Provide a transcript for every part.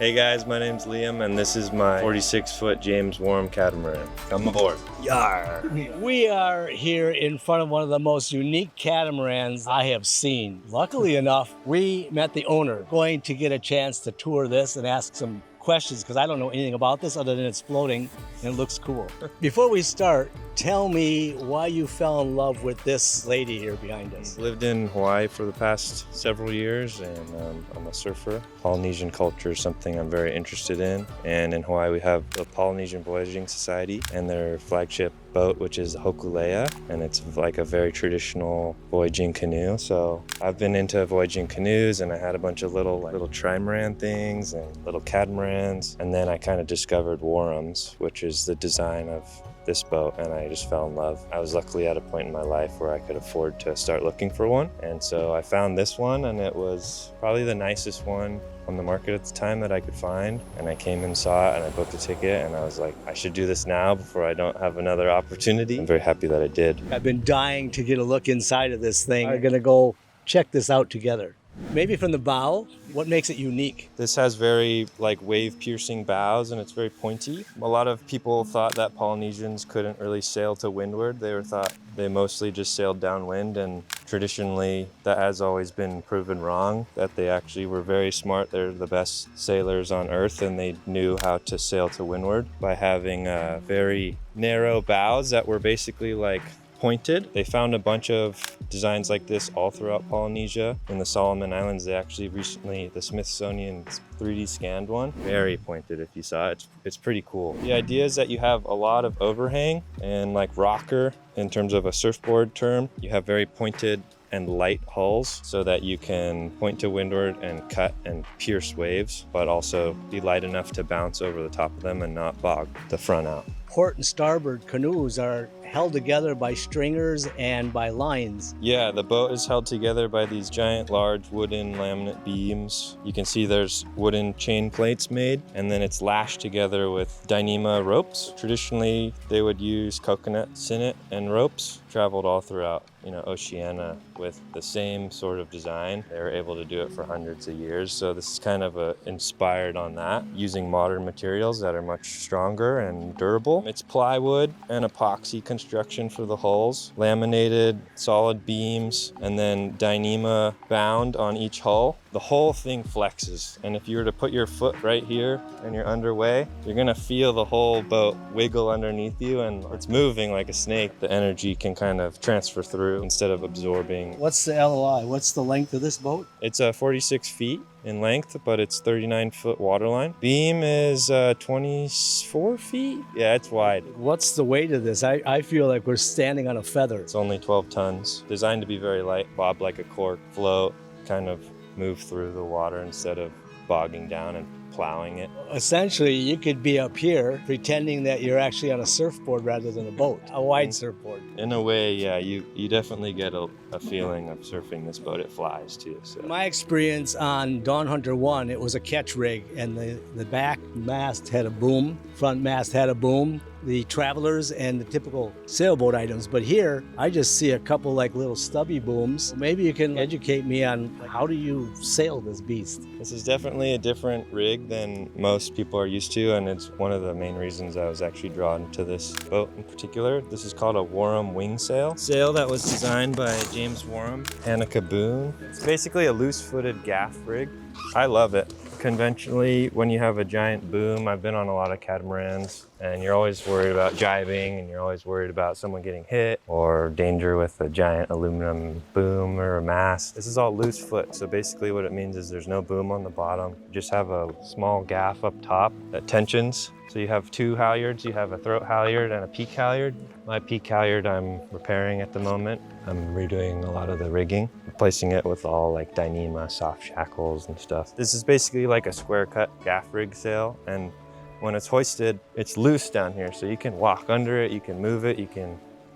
Hey guys, my name's Liam and this is my 46-foot James Warm catamaran. Come aboard. Yar! We are here in front of one of the most unique catamarans I have seen. Luckily enough, we met the owner, going to get a chance to tour this and ask some questions because I don't know anything about this other than it's floating and it looks cool. Before we start, tell me why you fell in love with this lady here behind us. Lived in Hawaii for the past several years and I'm a surfer. Polynesian culture is something I'm very interested in. And in Hawaii we have the Polynesian Voyaging Society and their flagship boat, which is Hokulea, and it's like a very traditional voyaging canoe. So I've been into voyaging canoes and I had a bunch of little trimaran things and little catamarans. And then I kind of discovered Warums, which is the design of this boat, and I just fell in love. I was luckily at a point in my life where I could afford to start looking for one. And so I found this one, and it was probably the nicest one on the market at the time that I could find. And I came and saw it and I booked a ticket and I was like, I should do this now before I don't have another opportunity. I'm very happy that I did. I've been dying to get a look inside of this thing. We're gonna go check this out together. Maybe from the bow, what makes it unique? This has very wave-piercing bows and it's very pointy. A lot of people thought that Polynesians couldn't really sail to windward. They mostly just sailed downwind, and traditionally that has always been proven wrong, that they actually were very smart. They're the best sailors on earth and they knew how to sail to windward by having very narrow bows that were basically pointed. They found a bunch of designs like this all throughout Polynesia. In the Solomon Islands, they actually recently, the Smithsonian 3D scanned one. Very pointed if you saw it. It's pretty cool. The idea is that you have a lot of overhang and rocker in terms of a surfboard term. You have very pointed and light hulls so that you can point to windward and cut and pierce waves, but also be light enough to bounce over the top of them and not bog the front out. Port and starboard canoes are held together by stringers and by lines. Yeah, the boat is held together by these giant, large wooden laminate beams. You can see there's wooden chain plates made, and then it's lashed together with Dyneema ropes. Traditionally, they would use coconut sinnet and ropes. Traveled all throughout, Oceania with the same sort of design. They were able to do it for hundreds of years. So this is kind of inspired on that, using modern materials that are much stronger and durable. It's plywood and epoxy construction for the hulls, laminated solid beams, and then Dyneema bound on each hull. The whole thing flexes, and if you were to put your foot right here and you're underway, you're gonna feel the whole boat wiggle underneath you, and it's moving like a snake. The energy can kind of transfer through instead of absorbing. What's the LOI? What's the length of this boat? It's 46 feet in length, but it's 39-foot waterline. Beam is 24 feet. Yeah, it's wide. What's the weight of this? I feel like we're standing on a feather. It's only 12 tons. Designed to be very light, bob like a cork, float, kind of move through the water instead of bogging down and plowing it. Essentially, you could be up here pretending that you're actually on a surfboard rather than a boat, a wide surfboard. In a way, yeah, you definitely get a feeling of surfing this boat. It flies too. So. My experience on Dawn Hunter 1, it was a catch rig, and the back mast had a boom, front mast had a boom, the travelers and the typical sailboat items. But here, I just see a couple little stubby booms. Maybe you can educate me on how do you sail this beast? This is definitely a different rig than most people are used to, and it's one of the main reasons I was actually drawn to this boat in particular. This is called a Warum wing sail. Sail that was designed by James Warum, Hanukkah Boone. It's basically a loose-footed gaff rig. I love it. Conventionally, when you have a giant boom, I've been on a lot of catamarans, and you're always worried about jibing, and you're always worried about someone getting hit or danger with a giant aluminum boom or a mast. This is all loose foot, so basically what it means is there's no boom on the bottom. You just have a small gaff up top that tensions. So you have two halyards. You have a throat halyard and a peak halyard. My peak halyard I'm repairing at the moment. I'm redoing a lot of the rigging, replacing it with all Dyneema soft shackles and stuff. This is basically like a square cut gaff rig sail, and when it's hoisted, it's loose down here. So you can walk under it, you can move it,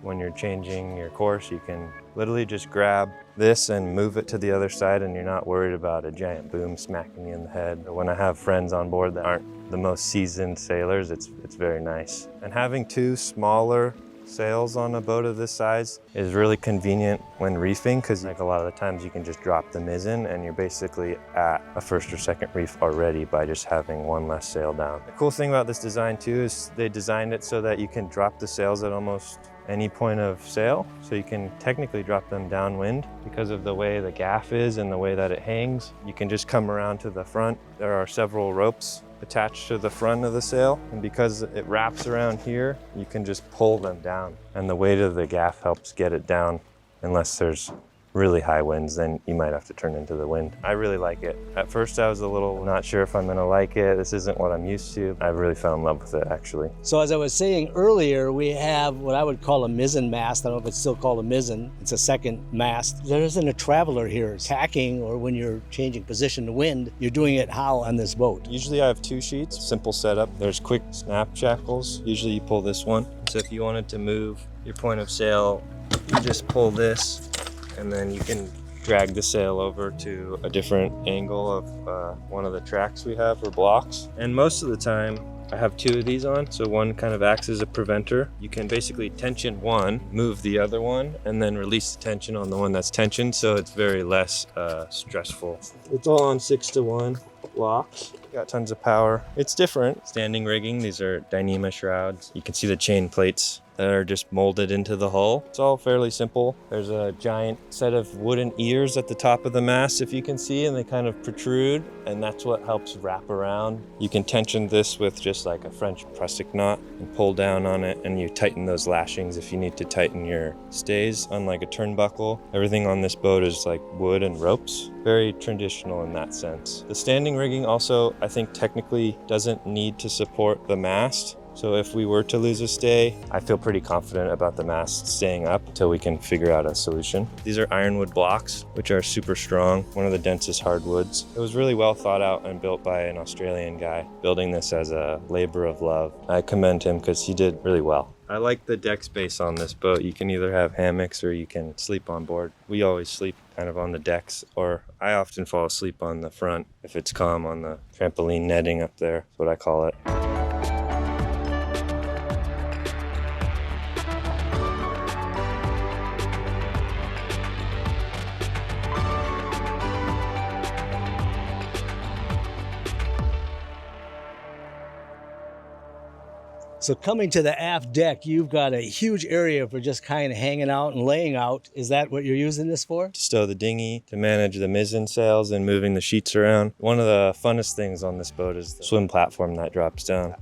when you're changing your course, you can literally just grab this and move it to the other side, and you're not worried about a giant boom smacking you in the head. When I have friends on board that aren't the most seasoned sailors, it's very nice. And having two smaller sails on a boat of this size is really convenient when reefing, because like a lot of the times you can just drop the mizzen and you're basically at a first or second reef already by just having one less sail down. The cool thing about this design too is they designed it so that you can drop the sails at almost any point of sail, so you can technically drop them downwind because of the way the gaff is and the way that it hangs. You can just come around to the front. There are several ropes attached to the front of the sail, and because it wraps around here, you can just pull them down, and the weight of the gaff helps get it down. Unless there's really high winds, then you might have to turn into the wind. I really like it. At first I was a little not sure if I'm gonna like it. This isn't what I'm used to. I really fell in love with it, actually. So as I was saying earlier, we have what I would call a mizzen mast. I don't know if it's still called a mizzen. It's a second mast. There isn't a traveler here tacking, or when you're changing position to wind, you're doing it how on this boat? Usually I have 2 sheets, simple setup. There's quick snap shackles. Usually you pull this one. So if you wanted to move your point of sail, you just pull this, and then you can drag the sail over to a different angle of one of the tracks we have, or blocks. And most of the time, I have 2 of these on, so one kind of acts as a preventer. You can basically tension one, move the other one, and then release the tension on the one that's tensioned, so it's very less stressful. It's all on 6-to-1 locks. Got tons of power. It's different. Standing rigging, these are Dyneema shrouds. You can see the chain plates that are just molded into the hull. It's all fairly simple. There's a giant set of wooden ears at the top of the mast, if you can see, and they kind of protrude, and that's what helps wrap around. You can tension this with just like a French prusik knot and pull down on it, and you tighten those lashings if you need to tighten your stays. Unlike a turnbuckle, everything on this boat is like wood and ropes. Very traditional in that sense. The standing rigging also, I think, technically doesn't need to support the mast. So if we were to lose a stay, I feel pretty confident about the mast staying up until we can figure out a solution. These are ironwood blocks, which are super strong, one of the densest hardwoods. It was really well thought out and built by an Australian guy, building this as a labor of love. I commend him because he did really well. I like the deck space on this boat. You can either have hammocks or you can sleep on board. We always sleep kind of on the decks, or I often fall asleep on the front if it's calm on the trampoline netting up there. That's what I call it. So coming to the aft deck, you've got a huge area for just kind of hanging out and laying out. Is that what you're using this for? To stow the dinghy, to manage the mizzen sails and moving the sheets around. One of the funnest things on this boat is the swim platform that drops down.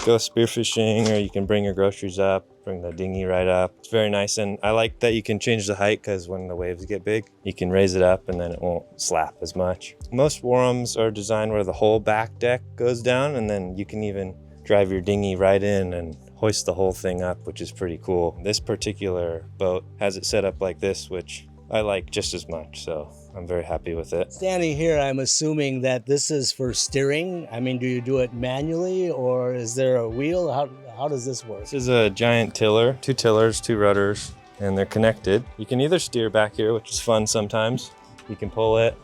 Go spearfishing, or you can bring your groceries up, bring the dinghy right up. It's very nice, and I like that you can change the height, because when the waves get big, you can raise it up and then it won't slap as much. Most Warums are designed where the whole back deck goes down, and then you can even drive your dinghy right in and hoist the whole thing up, which is pretty cool. This particular boat has it set up like this, which I like just as much, so I'm very happy with it. Standing here, I'm assuming that this is for steering. I mean, do you do it manually, or is there a wheel? How does this work? This is a giant tiller, 2 tillers, 2 rudders, and they're connected. You can either steer back here, which is fun sometimes. You can pull it,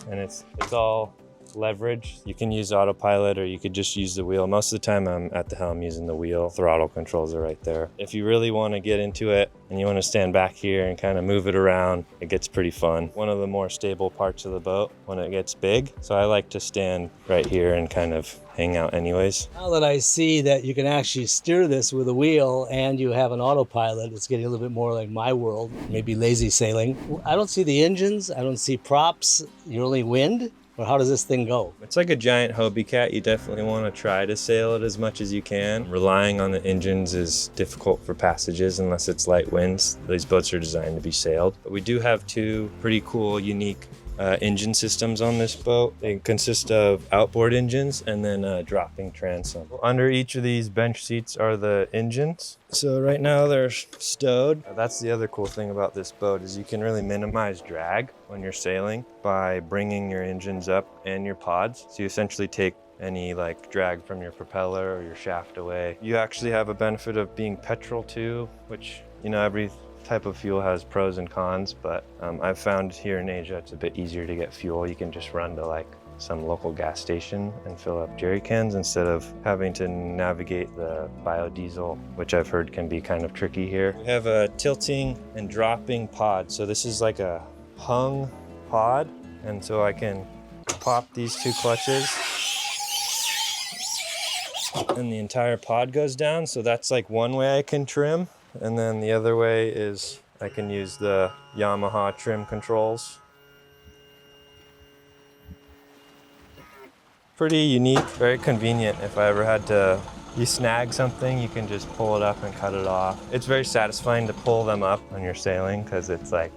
and it's all leverage. You can use autopilot, or you could just use the wheel. Most of the time I'm at the helm using the wheel. Throttle controls are right there. If you really want to get into it and you want to stand back here and kind of move it around, it gets pretty fun. One of the more stable parts of the boat when it gets big. So I like to stand right here and kind of hang out anyways. Now that I see that you can actually steer this with a wheel and you have an autopilot, it's getting a little bit more like my world, maybe lazy sailing. I don't see the engines, I don't see props, you're only wind. Or how does this thing go? It's like a giant Hobie cat. You definitely want to try to sail it as much as you can. Relying on the engines is difficult for passages unless it's light winds. These boats are designed to be sailed. But we do have 2 pretty cool, unique engine systems on this boat. They consist of outboard engines and then a dropping transom. Under each of these bench seats are the engines. So right now they're stowed. That's the other cool thing about this boat, is you can really minimize drag when you're sailing by bringing your engines up and your pods. So you essentially take any like drag from your propeller or your shaft away. You actually have a benefit of being petrol too, which, you know, every type of fuel has pros and cons, but I've found here in Asia it's a bit easier to get fuel. You can just run to like some local gas station and fill up jerry cans instead of having to navigate the biodiesel, which I've heard can be kind of tricky here. We have a tilting and dropping pod. So this is like a hung pod. And so I can pop these two clutches and the entire pod goes down. So that's like one way I can trim. And then the other way is I can use the Yamaha trim controls. Pretty unique, very convenient. If I ever had to, you snag something, you can just pull it up and cut it off. It's very satisfying to pull them up when you're sailing because it's like,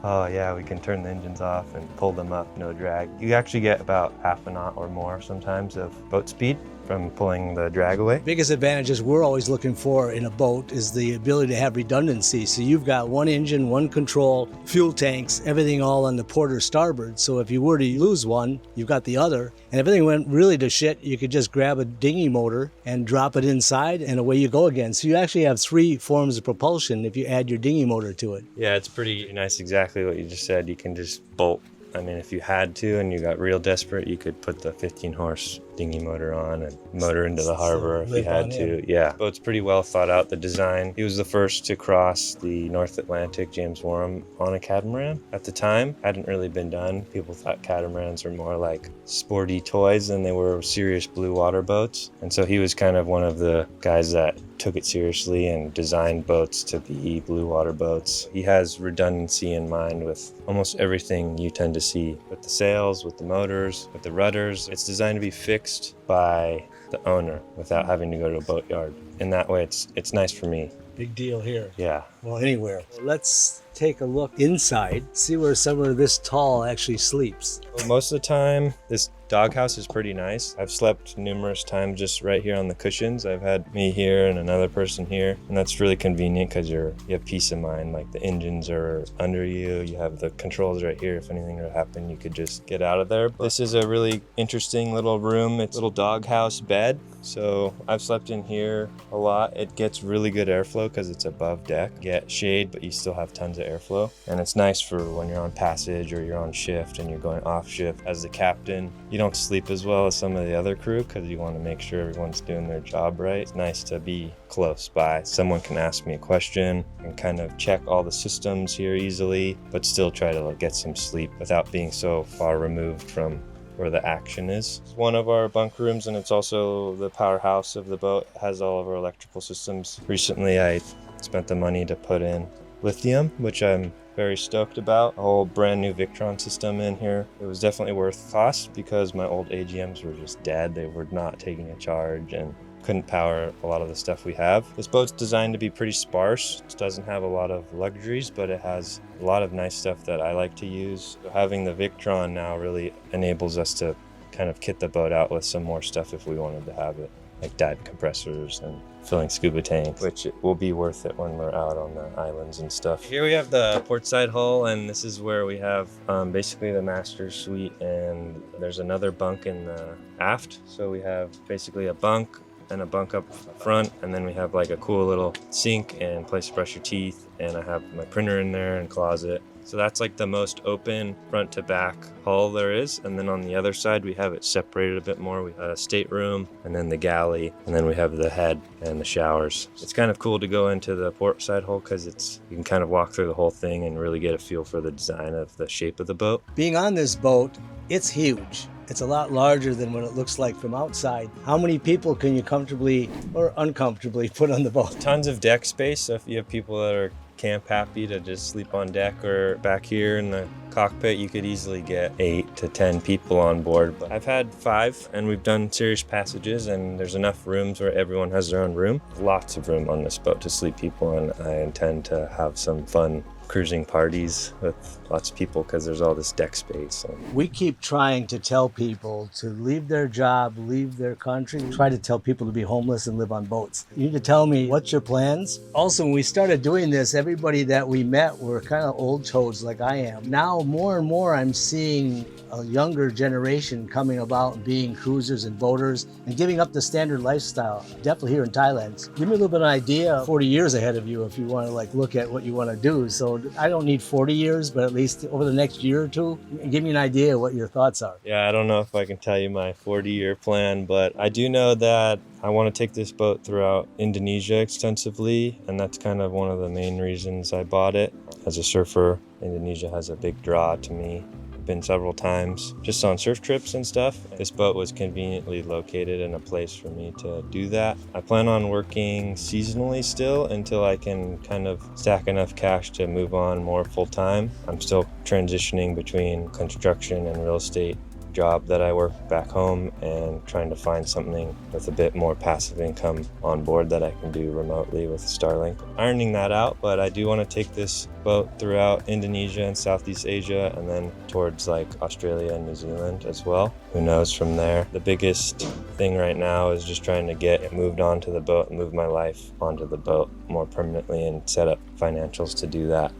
oh yeah, we can turn the engines off and pull them up, no drag. You actually get about half a knot or more sometimes of boat speed from pulling the drag away. Biggest advantages we're always looking for in a boat is the ability to have redundancy. So you've got one engine, one control, fuel tanks, everything all on the port or starboard. So if you were to lose one, you've got the other. And if everything went really to shit, you could just grab a dinghy motor and drop it inside and away you go again. So you actually have 3 forms of propulsion if you add your dinghy motor to it. Yeah, it's pretty nice, exactly what you just said. You can just bolt. I mean, if you had to and you got real desperate, you could put the 15 horse dinghy motor on and motor into the harbor if you had to. Yeah, boat's pretty well thought out, the design. He was the first to cross the North Atlantic, James Wareham, on a catamaran. At the time, hadn't really been done. People thought catamarans were more like sporty toys than they were serious blue water boats. And so he was kind of one of the guys that took it seriously and designed boats to be blue water boats. He has redundancy in mind with almost everything you tend to see with the sails, with the motors, with the rudders. It's designed to be fixed by the owner without having to go to a boatyard. In that way, it's nice for me. Big deal here. Yeah. Well, anywhere. Let's take a look inside, see where someone this tall actually sleeps. Well, most of the time, this doghouse is pretty nice. I've slept numerous times just right here on the cushions. I've had me here and another person here, and that's really convenient because you have peace of mind. Like the engines are under you, you have the controls right here. If anything were to happen, you could just get out of there. This is a really interesting little room. It's a little doghouse bed. So I've slept in here a lot. It gets really good airflow because it's above deck. You get shade, but you still have tons of airflow. And it's nice for when you're on passage or you're on shift and you're going off shift. As the captain, you don't sleep as well as some of the other crew because you want to make sure everyone's doing their job right. It's nice to be close by. Someone can ask me a question and kind of check all the systems here easily, but still try to get some sleep without being so far removed from where the action is. It's one of our bunk rooms, and it's also the powerhouse of the boat. It has all of our electrical systems. Recently, I spent the money to put in lithium, which I'm very stoked about. A whole brand new Victron system in here. It was definitely worth cost because my old AGMs were just dead. They were not taking a charge and couldn't power a lot of the stuff we have. This boat's designed to be pretty sparse. It doesn't have a lot of luxuries, but it has a lot of nice stuff that I like to use. So having the Victron now really enables us to kind of kit the boat out with some more stuff if we wanted to have it, like dive compressors and filling scuba tanks, which it will be worth it when we're out on the islands and stuff. Here we have the portside hull, and this is where we have basically the master's suite, and there's another bunk in the aft. So we have basically a bunk and a bunk up front, and then we have like a cool little sink and place to brush your teeth, and I have my printer in there and closet. So that's like the most open front to back hull there is. And then on the other side, we have it separated a bit more. We have a stateroom and then the galley, and then we have the head and the showers. It's kind of cool to go into the port side hull because you can kind of walk through the whole thing and really get a feel for the design of the shape of the boat. Being on this boat, it's huge. It's a lot larger than what it looks like from outside. How many people can you comfortably or uncomfortably put on the boat? Tons of deck space. So if you have people that are camp happy to just sleep on deck or back here in the cockpit, you could easily get 8 to 10 people on board. But I've had 5, and we've done serious passages, and there's enough rooms where everyone has their own room. Lots of room on this boat to sleep people, and I intend to have some fun cruising parties with lots of people because there's all this deck space. We keep trying to tell people to leave their job, leave their country, try to tell people to be homeless and live on boats. You need to tell me what's your plans. Also, when we started doing this, everybody that we met were kind of old toads like I am. Now now more and more I'm seeing a younger generation coming about and being cruisers and boaters and giving up the standard lifestyle, definitely here in Thailand. Give me a little bit of an idea, 40 years ahead of you if you want to like look at what you want to do. So I don't need 40 years, but at least over the next year or two, give me an idea what your thoughts are. Yeah, I don't know if I can tell you my 40-year plan, but I do know that I want to take this boat throughout Indonesia extensively, and that's kind of one of the main reasons I bought it. As a surfer, Indonesia has a big draw to me. I've been several times just on surf trips and stuff. This boat was conveniently located in a place for me to do that. I plan on working seasonally still until I can kind of stack enough cash to move on more full-time. I'm still transitioning between construction and real estate job that I work back home and trying to find something with a bit more passive income on board that I can do remotely with Starlink. Ironing that out, but I do want to take this boat throughout Indonesia and Southeast Asia and then towards like Australia and New Zealand as well. Who knows from there? The biggest thing right now is just trying to get moved onto the boat and move my life onto the boat more permanently and set up financials to do that.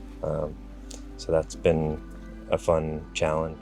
So that's been a fun challenge.